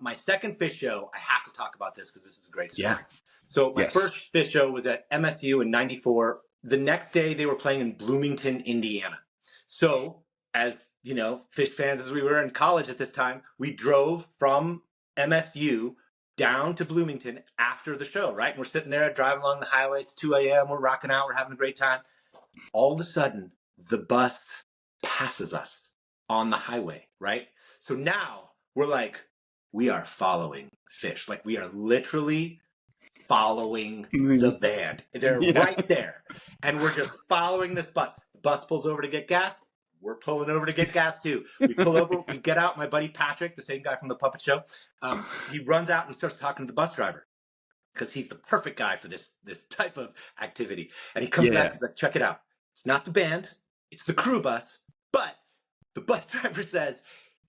my second Phish show, I have to talk about this because this is a great story. Yeah. So my Yes. first Phish show was at MSU in '94. The next day they were playing in Bloomington, Indiana. So as you know, Phish fans as we were in college at this time, we drove from MSU down to Bloomington after the show, right? And we're sitting there driving along the highway. It's 2 a.m. We're rocking out. We're having a great time. All of a sudden, the bus passes us on the highway, right? So now we're like, we are following Phish. Like we are literally following the band. They're right there. And we're just following this bus. The bus pulls over to get gas. We're pulling over to get gas too. We pull over, we get out. My buddy Patrick, the same guy from the puppet show, he runs out and starts talking to the bus driver because he's the perfect guy for this type of activity. And he comes back, he's like, check it out. It's not the band, it's the crew bus. But the bus driver says,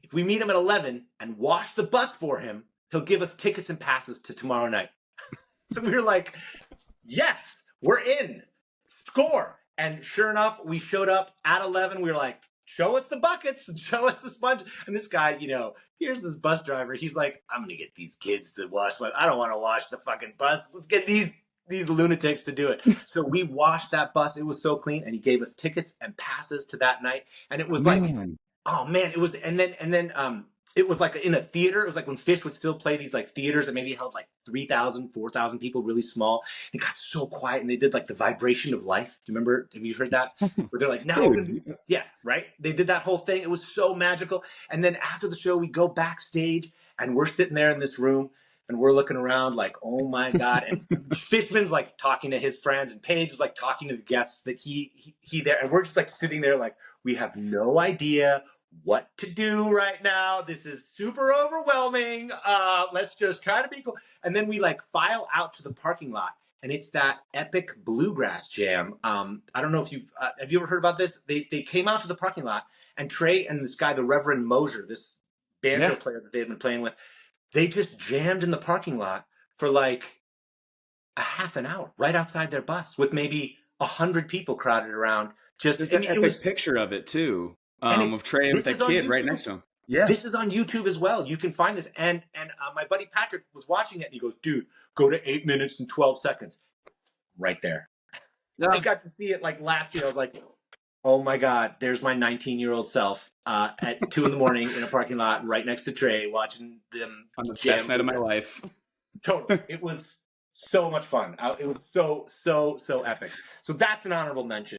if we meet him at 11 and wash the bus for him, he'll give us tickets and passes to tomorrow night. So we were like, yes, we're in. Score. And sure enough, we showed up at 11. We were like, show us the buckets and show us the sponge. And this guy, you know, here's this bus driver. He's like, I'm going to get these kids to wash I don't want to wash the fucking bus. Let's get these lunatics to do it. So we washed that bus. It was so clean. And he gave us tickets and passes to that night. And it was like, oh man, it was, and then it was like in a theater. It was like when Phish would still play these like theaters that maybe held like 3,000, 4,000 people, really small. It got so quiet, and they did like the vibration of life. Do you remember? Have you heard that? Where they're like, now, yeah, right. They did that whole thing. It was so magical. And then after the show, we go backstage, and we're sitting there in this room, and we're looking around like, oh my god. And Fishman's like talking to his friends, and Paige is like talking to the guests that he there, and we're just like sitting there like, we have no idea what to do right now. This is super overwhelming. Let's just try to be cool. And then we like file out to the parking lot, and it's that epic bluegrass jam. I don't know if have you ever heard about this? They came out to the parking lot, and Trey and this guy, the Reverend Mosier, this banjo player that they've been playing with, they just jammed in the parking lot for like a half an hour right outside their bus with maybe 100 people crowded around. Just there's an epic picture of it too. Of Trey with that kid right next to him. Yeah, this is on YouTube as well. You can find this. And my buddy Patrick was watching it, and he goes, "Dude, go to 8 minutes and 12 seconds, right there." Yeah. I got to see it like last year. I was like, "Oh my god, there's my 19-year-old self at 2 a.m. in a parking lot right next to Trey, watching them on the best night of my life." Totally, it was so much fun. It was so epic. So that's an honorable mention.